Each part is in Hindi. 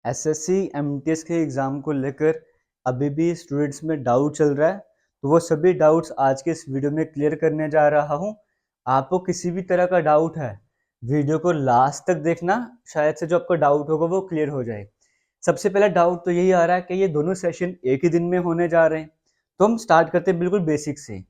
एसएससी एमटीएस के एग्ज़ाम को लेकर अभी भी स्टूडेंट्स में डाउट चल रहा है, तो वो सभी डाउट्स आज के इस वीडियो में क्लियर करने जा रहा हूँ। आपको किसी भी तरह का डाउट है, वीडियो को लास्ट तक देखना, शायद से जो आपका डाउट होगा वो क्लियर हो जाए। सबसे पहला डाउट तो यही आ रहा है कि ये दोनों सेशन एक ही दिन में होने जा रहे हैं। तो हम स्टार्ट करते हैं बिल्कुल बेसिक से।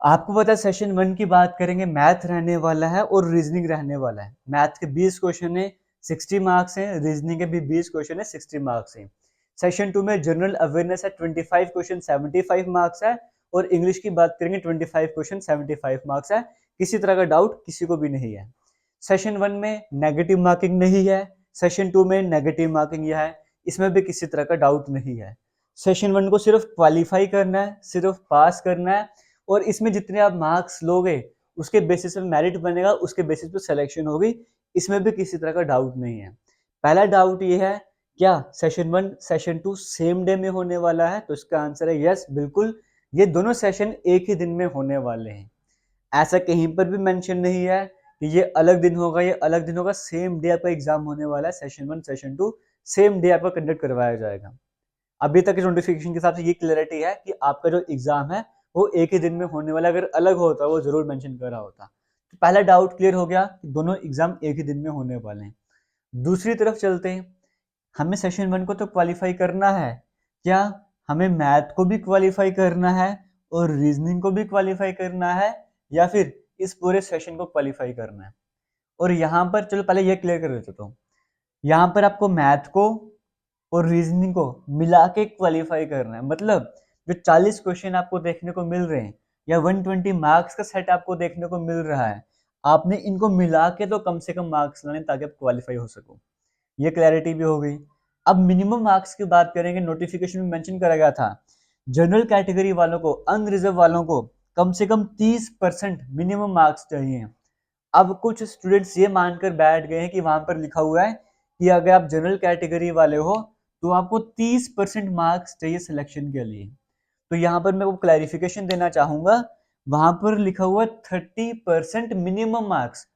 आपको पता है सेशन 1 की बात करेंगे, मैथ रहने वाला है और रीजनिंग रहने वाला है। मैथ के 20 क्वेश्चन है, 60 मार्क्स हैं, रीजनिंग के भी 20 क्वेश्चन है, 60 मार्क्स हैं। सेशन 2 में जनरल अवेयरनेस है, 25 क्वेश्चन 75 मार्क्स है, और इंग्लिश की बात करेंगे 25 क्वेश्चन 75 मार्क्स है। किसी तरह का डाउट किसी को भी नहीं है। सेशन 1 में नेगेटिव मार्किंग नहीं है, सेशन 2 में नेगेटिव मार्किंग यह है, इसमें भी किसी तरह का डाउट नहीं है। सेशन 1 को सिर्फ क्वालिफाई करना है, सिर्फ पास करना है, और इसमें जितने आप मार्क्स लोगे उसके बेसिस पे मेरिट बनेगा, उसके बेसिस पे सिलेक्शन होगी। इसमें भी किसी तरह का डाउट नहीं है। पहला डाउट ये है, क्या सेशन 1 सेशन 2 सेम डे में होने वाला है? तो इसका आंसर है यस, बिल्कुल। ये दोनों सेशन एक ही दिन में होने वाले हैं। ऐसा कहीं पर भी मेंशन नहीं है कि ये अलग दिन होगा, ये अलग दिन होगा। सेम डे आपका एग्जाम होने वाला है। सेशन 1 सेशन 2 सेम डे आपका कंडक्ट करवाया जाएगा। अभी तक के नोटिफिकेशन के हिसाब से ये क्लैरिटी है कि आपका जो एग्जाम है वो एक ही दिन में होने वाला। अगर अलग होता वो जरूर मेंशन कर रहा होता। तो पहला डाउट क्लियर हो गया कि दोनों एग्जाम एक ही दिन में होने वाले हैं। दूसरी तरफ चलते हैं। हमें सेशन 1 को तो क्वालिफाई करना है, क्या हमें मैथ को भी क्वालिफाई करना है और रीजनिंग को भी क्वालिफाई करना है, या फिर इस पूरे सेशन को क्वालिफाई करना है? और यहाँ पर चलो पहले ये क्लियर कर देते हो, यहाँ पर आपको मैथ को और रीजनिंग को मिला के क्वालिफाई करना है। मतलब जो 40 क्वेश्चन आपको देखने को मिल रहे हैं या 120 मार्क्स का सेट आपको देखने को मिल रहा है, आपने इनको मिला के तो कम से कम मार्क्स लाने ताकि आप क्वालिफाई हो सको। ये क्लैरिटी भी हो गई। अब मिनिमम मार्क्स की बात करेंगे। नोटिफिकेशन में मेंशन करा गया था जनरल कैटेगरी वालों को, अनरिजर्व वालों को कम से कम 30% मिनिमम मार्क्स चाहिए। अब कुछ स्टूडेंट्स ये मानकर बैठ गए हैं कि वहां पर लिखा हुआ है कि अगर आप जनरल कैटेगरी वाले हो तो आपको 30% मार्क्स चाहिए सिलेक्शन के लिए। तो यहाँ पर मैं वो क्लैरिफिकेशन देना चाहूंगा, वहां पर लिखा हुआ 30% मिनिमम मार्क्स।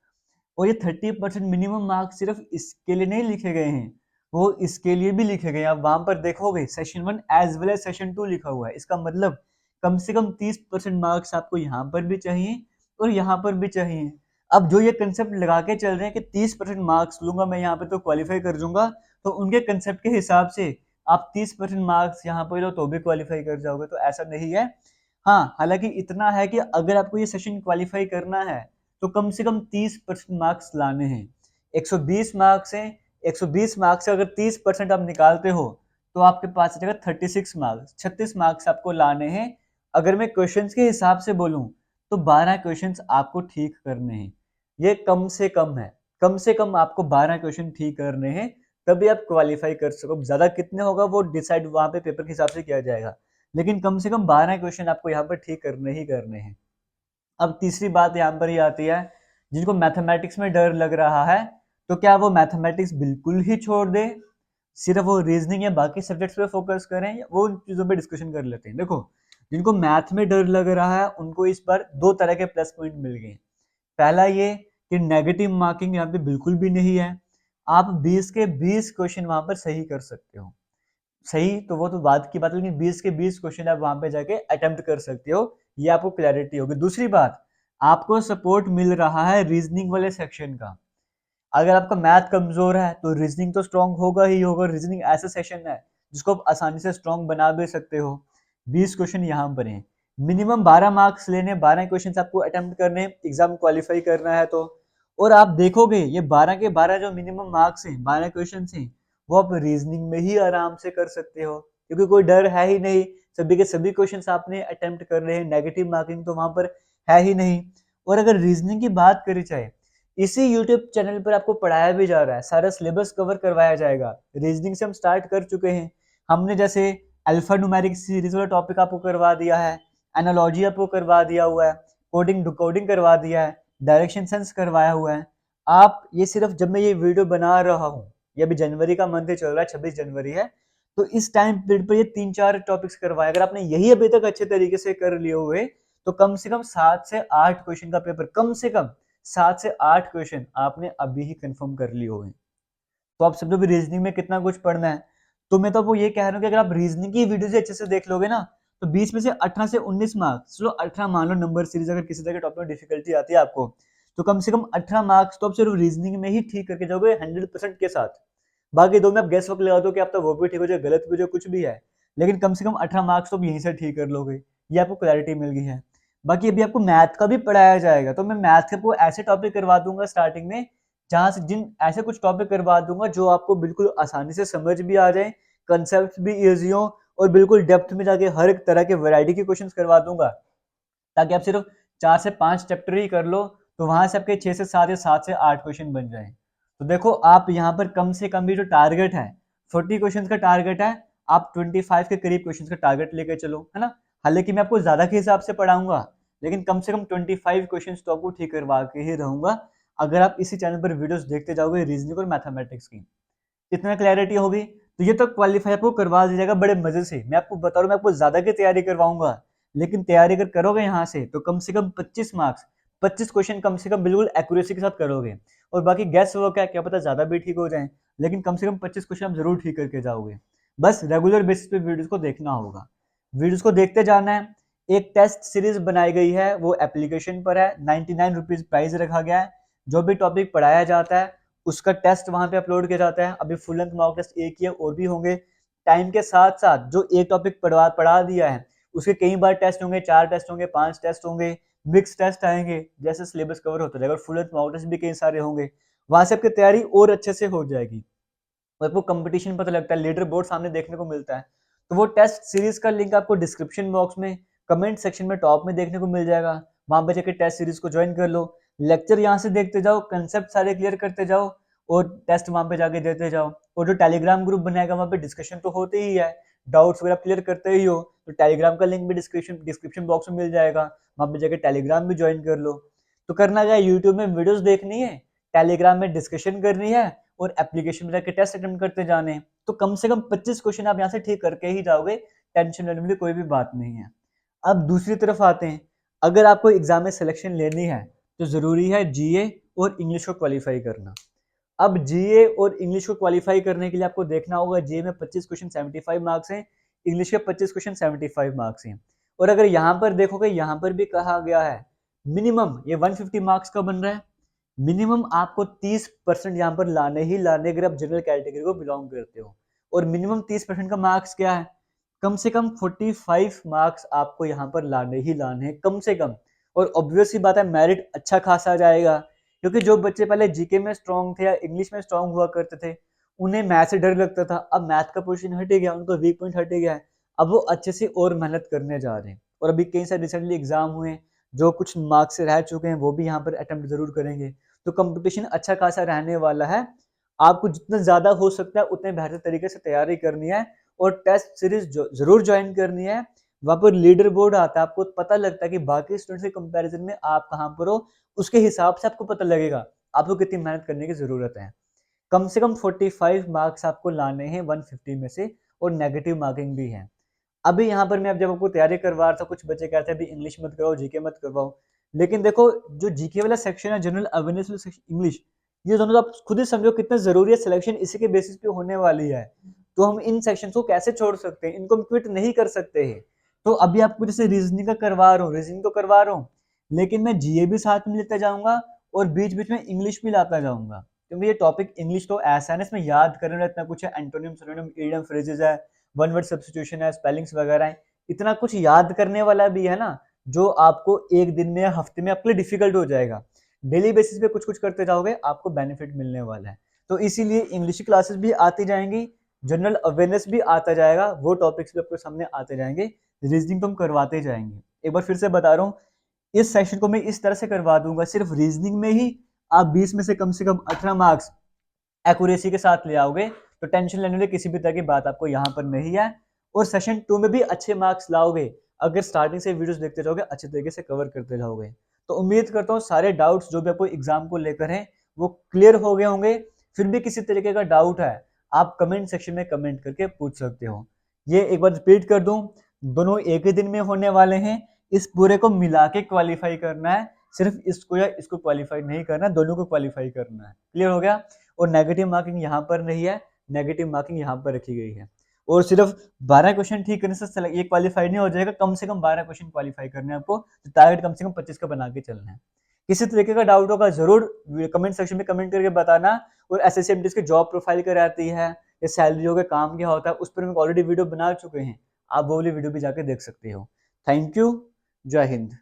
और ये 30% मिनिमम मार्क्स सिर्फ इसके लिए नहीं लिखे गए हैं, वो इसके लिए भी लिखे गए हैं। आप वहां पर देखोगे session 1 as well as session 2 लिखा हुआ है। इसका मतलब कम से कम 30% मार्क्स आपको यहाँ पर भी चाहिए और यहाँ पर भी चाहिए। अब जो ये कंसेप्ट लगा के चल रहे हैं कि 30% मार्क्स लूंगा मैं यहाँ पे तो क्वालिफाई कर दूंगा, तो उनके कंसेप्ट के हिसाब से आप 30% मार्क्स यहाँ पर लो तो भी क्वालिफाई कर जाओगे, तो ऐसा नहीं है। हाँ, हालांकि इतना है कि अगर आपको ये सेशन क्वालिफाई करना है तो कम से कम 30% मार्क्स लाने हैं। 120 मार्क्स हैं, 120 मार्क्स से अगर 30% आप निकालते हो तो आपके पास जगह 36 मार्क्स, 36 मार्क्स आपको लाने हैं। अगर मैं क्वेश्चंस के हिसाब से बोलूं तो 12 क्वेश्चंस आपको ठीक करने हैं। ये कम से कम है, कम से कम आपको 12 क्वेश्चन ठीक करने हैं, तभी आप क्वालिफाई कर सको। ज्यादा कितने होगा वो डिसाइड वहां पे पेपर के हिसाब से किया जाएगा, लेकिन कम से कम 12 क्वेश्चन आपको यहाँ पर ठीक करने ही करने हैं। अब तीसरी बात यहाँ पर ही आती है, जिनको मैथमेटिक्स में डर लग रहा है तो क्या वो मैथमेटिक्स बिल्कुल ही छोड़ दे, सिर्फ वो रीजनिंग या बाकी सब्जेक्ट्स पे फोकस करें, या वो उन चीजों पे डिस्कशन कर लेते हैं। देखो, जिनको मैथ में डर लग रहा है उनको इस बार दो तरह के प्लस पॉइंट मिल गए। पहला ये कि नेगेटिव मार्किंग यहाँ पे बिल्कुल भी नहीं है। आप 20 के 20 क्वेश्चन वहां पर सही कर सकते हो। सही तो वो तो बात की बात है, लेकिन 20 के 20 क्वेश्चन आप वहां पे जाके अटेम्प्ट कर सकते हो। ये आपको क्लैरिटी होगी। दूसरी बात, आपको सपोर्ट मिल रहा है रीजनिंग वाले सेक्शन का। अगर आपका मैथ कमजोर है तो रीजनिंग तो स्ट्रांग होगा ही होगा। रीजनिंग ऐसा सेशन है जिसको आप आसानी से स्ट्रांग बना भी सकते हो। 20 क्वेश्चन यहाँ पर हैं, मिनिमम 12 मार्क्स लेने, 12 क्वेश्चन आपको अटेम्प्ट करने, एग्जाम क्वालिफाई करना है तो। और आप देखोगे ये 12 के 12 जो मिनिमम मार्क्स हैं, 12 क्वेश्चन हैं, वो आप रीजनिंग में ही आराम से कर सकते हो, क्योंकि कोई डर है ही नहीं। सभी के सभी क्वेश्चन आपने अटेम्प्ट कर रहे हैं, नेगेटिव मार्किंग तो वहां पर है ही नहीं। और अगर रीजनिंग की बात करी जाए, इसी यूट्यूब चैनल पर आपको पढ़ाया भी जा रहा है, सारा सिलेबस कवर करवाया जाएगा। रीजनिंग से हम स्टार्ट कर चुके हैं। हमने जैसे अल्फा न्यूमेरिक सीरीज वाला टॉपिक आपको करवा दिया है, एनालॉजी आपको करवा दिया हुआ है, कोडिंग डिकोडिंग करवा दिया है, डायरेक्शन सेंस करवाया हुआ है। आप ये सिर्फ जब मैं ये वीडियो बना रहा हूँ, ये अभी जनवरी का मंथ चल रहा है, 26 जनवरी है, तो इस टाइम पीरियड पर ये 3-4 टॉपिक्स करवाए। अगर आपने यही अभी तक अच्छे तरीके से कर लिए हुए तो कम से कम 7 से 8 क्वेश्चन का पेपर, कम से कम 7 से 8 क्वेश्चन आपने अभी ही कंफर्म कर लिए हुए। तो आप समझो भी रीजनिंग में कितना कुछ पढ़ना है। तो मैं तो आपको ये कह रहा हूँ कि अगर आप रीजनिंग की वीडियो से अच्छे से देख लोगे ना, तो 20 में से 18 से 19 मार्क्स, चलो 18 मान लो नंबर सीरीज, अगर किसी तरह के टॉपिक में डिफिकल्टी आती है आपको, तो कम से कम 18 मार्क्स तो आप सिर्फ रीजनिंग में ही ठीक करके जाओगे 100% के साथ। बाकी दो में आप गैस वर्क लगा दो कि आप तो वो भी ठीक हो जाए, गलत भी हो जाए, कुछ भी है, लेकिन कम से कम 18 मार्क्स तो आप यहीं से ठीक कर लोगे। ये आपको क्लैरिटी मिल गई है। बाकी अभी आपको मैथ का भी पढ़ाया जाएगा, तो मैं मैथ के आपको ऐसे टॉपिक करवा दूंगा स्टार्टिंग में, जहां से जिन ऐसे कुछ टॉपिक करवा दूंगा जो आपको बिल्कुल आसानी से समझ भी आ जाए, कंसेप्ट भी इजी हो, और बिल्कुल डेप्थ में जाके हर एक तरह के वैरायटी के क्वेश्चंस करवा दूंगा, ताकि आप सिर्फ 4 से 5 चैप्टर ही कर लो, तो वहां से आपके 6 से 7 या 7 से 8 क्वेश्चन बन जाए। तो देखो आप यहाँ पर कम से कम भी जो टारगेट है 40 क्वेश्चन का टारगेट है, आप 25 के करीब क्वेश्चन का टारगेट लेकर चलो, है ना। हालांकि मैं आपको ज्यादा के हिसाब से पढ़ाऊंगा, लेकिन कम से कम 25 क्वेश्चन तो आपको ठीक करवा के ही रहूंगा, अगर आप इसी चैनल पर वीडियोस देखते जाओगे रीजनिंग और मैथमेटिक्स की। इतना क्लैरिटी होगी तो ये तो क्वालिफाई आपको करवा दीजिएगा बड़े मजे से। मैं आपको बता रहा हूँ, मैं आपको ज्यादा की तैयारी करवाऊंगा, लेकिन तैयारी अगर करोगे यहाँ से तो कम से कम 25 मार्क्स, 25 क्वेश्चन कम से कम बिल्कुल एक्यूरेसी के साथ करोगे। और बाकी गैस वर्क है, क्या पता ज्यादा भी ठीक हो जाए, लेकिन कम से कम 25 क्वेश्चन आप जरूर ठीक करके जाओगे। बस रेगुलर बेसिस पे वीडियोस को देखना होगा, वीडियोस को देखते जाना है। एक टेस्ट सीरीज बनाई गई है, वो एप्लीकेशन पर है, 99 रुपीज प्राइस रखा गया है। जो भी टॉपिक पढ़ाया जाता है उसका टेस्ट वहां पे अपलोड किया जाता है। अभी फुल लेंथ मॉक टेस्ट एक ही है, और भी होंगे। टाइम के साथ साथ जो एक टॉपिक पढ़ा दिया है उसके कई बार टेस्ट होंगे, 4 टेस्ट होंगे, 5 टेस्ट होंगे, मिक्स टेस्ट आएंगे, जैसे सिलेबस कवर होता जाएगा। फुल लेंथ मॉक टेस्ट भी कई सारे होंगे, वहां से आपकी तैयारी और अच्छे से हो जाएगी, और आपको कंपटीशन पता लगता है, लीडर बोर्ड सामने देखने को मिलता है। तो वो टेस्ट सीरीज का लिंक आपको डिस्क्रिप्शन बॉक्स में कमेंट सेक्शन में टॉप में देखने को मिल जाएगा, वहां पे जाकर टेस्ट सीरीज को ज्वाइन कर लो। लेक्चर यहाँ से देखते जाओ, कंसेप्ट सारे क्लियर करते जाओ, और टेस्ट वहां पे जाके देते जाओ। और जो टेलीग्राम ग्रुप बनाएगा वहां पे डिस्कशन तो होते ही है, डाउट्स वगैरह क्लियर करते ही हो, तो टेलीग्राम का लिंक भी डिस्क्रिप्शन बॉक्स में मिल जाएगा, वहां पे जाकर टेलीग्राम भी ज्वाइन कर लो। तो करना क्या है, यूट्यूब में वीडियोस देखनी है, टेलीग्राम में डिस्कशन करनी है, और एप्लीकेशन में जाके टेस्ट अटेम्प्ट करते जाने हैं। तो कम से कम 25 क्वेश्चन आप यहाँ से ठीक करके ही जाओगे, टेंशन लेने वाली कोई भी बात नहीं है। अब दूसरी तरफ आते हैं, अगर आपको एग्जाम में सिलेक्शन लेनी है तो जरूरी है जीए और इंग्लिश को क्वालिफाई करना। अब जीए और इंग्लिश को क्वालिफाई करने के लिए आपको देखना होगा, जीए में 25 क्वेश्चन 75 मार्क्स हैं, इंग्लिश के 25 क्वेश्चन 75 मार्क्स हैं। और अगर यहाँ पर देखोगे, यहाँ पर भी कहा गया है मिनिमम ये 150 मार्क्स का बन रहा है, मिनिमम आपको 30% यहाँ पर लाने ही लाने, अगर आप जनरल कैटेगरी को बिलोंग करते हो। और मिनिमम 30% का मार्क्स क्या है, कम से कम 45 मार्क्स आपको यहाँ पर लाने ही लाने हैं, कम से कम। और ऑब्वियस सी बात है, मेरिट अच्छा खासा जाएगा, क्योंकि जो बच्चे पहले जीके में स्ट्रांग थे या इंग्लिश में स्ट्रांग हुआ करते थे, उन्हें मैथ से डर लगता था, अब मैथ का पोजीशन हट गया, उनका वीक पॉइंट हट गया है, अब वो अच्छे से और मेहनत करने जा रहे हैं। और अभी कई सारे रिसेंटली एग्जाम हुए हैं, जो कुछ मार्क्स से रह चुके हैं वो भी यहाँ पर अटेम्प्ट जरूर करेंगे। तो कंपटीशन अच्छा खासा रहने वाला है, आपको जितना ज्यादा हो सकता है उतने बेहतर तरीके से तैयारी करनी है, और टेस्ट सीरीज जरूर ज्वाइन करनी है। वहां पर लीडर बोर्ड आता है, आपको पता लगता है कि बाकी स्टूडेंट्स के कंपैरिजन में आप कहाँ पर हो, उसके हिसाब से आपको पता लगेगा आपको कितनी मेहनत करने की जरूरत है। कम से कम 45 मार्क्स आपको लाने हैं 150 में से, और नेगेटिव मार्किंग भी है। अभी यहाँ पर मैं अब जब आपको तैयारी करवा रहा था, कुछ बच्चे कहते हैं अभी इंग्लिश मत करवाओ, जीके मत करवाओ, लेकिन देखो जो जीके वाला सेक्शन है, जनरल अवेयरनेस वाला सेक्शन, इंग्लिश, ये दोनों तो आप खुद ही समझो कितना जरूरी है, सिलेक्शन इसी के बेसिस पे होने वाली है। तो हम इन सेक्शन को कैसे छोड़ सकते हैं, इनको हम क्विट नहीं कर सकते हैं। तो अभी आपको जैसे रीजनिंग का करवा रहा हूँ, रीजनिंग तो करवा रहा हूँ, लेकिन मैं जीए भी साथ में लेता जाऊंगा, और बीच बीच में इंग्लिश भी लाता जाऊंगा, क्योंकि ये टॉपिक इंग्लिश तो ऐसा है ना, इसमें याद करने वाला इतना कुछ है, एंटोनिम सिनोनिम इडियम फ्रेजेस है, वन वर्ड सब्स्टिट्यूशन है, स्पेलिंग्स वगैरह है, इतना कुछ याद करने वाला भी है ना, जो आपको एक दिन में या हफ्ते में आपके लिए डिफिकल्ट हो जाएगा। डेली बेसिस पे कुछ कुछ करते जाओगे, आपको बेनिफिट मिलने वाला है। तो इसीलिए इंग्लिश की क्लासेस भी आती जाएंगी, जनरल अवेयरनेस भी आता जाएगा, वो टॉपिक्स भी आपके सामने आते जाएंगे, रीजनिंग तो हम करवाते जाएंगे। एक बार फिर से बता रहा हूँ, इस सेशन को मैं इस तरह से करवा दूंगा, सिर्फ रीजनिंग में ही आप 20 में से कम 18 मार्क्स एक्यूरेसी के साथ ले आओगे, तो टेंशन लेने वाली किसी भी तरह की बात आपको यहाँ पर नहीं है। और सेशन 2 में भी अच्छे मार्क्स लाओगे, अगर स्टार्टिंग से वीडियोस देखते जाओगे, अच्छे तरीके से कवर करते जाओगे। तो उम्मीद करता हूँ सारे डाउट्स जो भी आपको एग्जाम को लेकर हैं वो क्लियर हो गए होंगे। फिर भी किसी तरीके का डाउट है, आप कमेंट सेक्शन में कमेंट करके पूछ सकते हो। ये एक बार रिपीट कर दूं, दोनों एक ही दिन में होने वाले हैं, इस पूरे को मिला के क्वालिफाई करना है, सिर्फ इसको या इसको क्वालिफाई नहीं करना, दोनों को क्वालिफाई करना है। क्लियर हो गया। और नेगेटिव मार्किंग यहाँ पर नहीं है, नेगेटिव मार्किंग यहाँ पर रखी गई है। और सिर्फ 12 क्वेश्चन ठीक करने से ये क्वालिफाई नहीं हो जाएगा, कम से कम 12 क्वेश्चन क्वालिफाई करने हैं आपको, तो टारगेट कम से कम 25 का बना के चलना है। किसी तरीके का डाउट होगा जरूर कमेंट सेक्शन में कमेंट करके बताना। और एसएससी की जॉब प्रोफाइल क्या रहती है या सैलरी हो गया, काम क्या होता है, उस पर हम ऑलरेडी वीडियो बना चुके हैं, आप वो वाली वीडियो भी जाके देख सकते हो। थैंक यू, जय हिंद।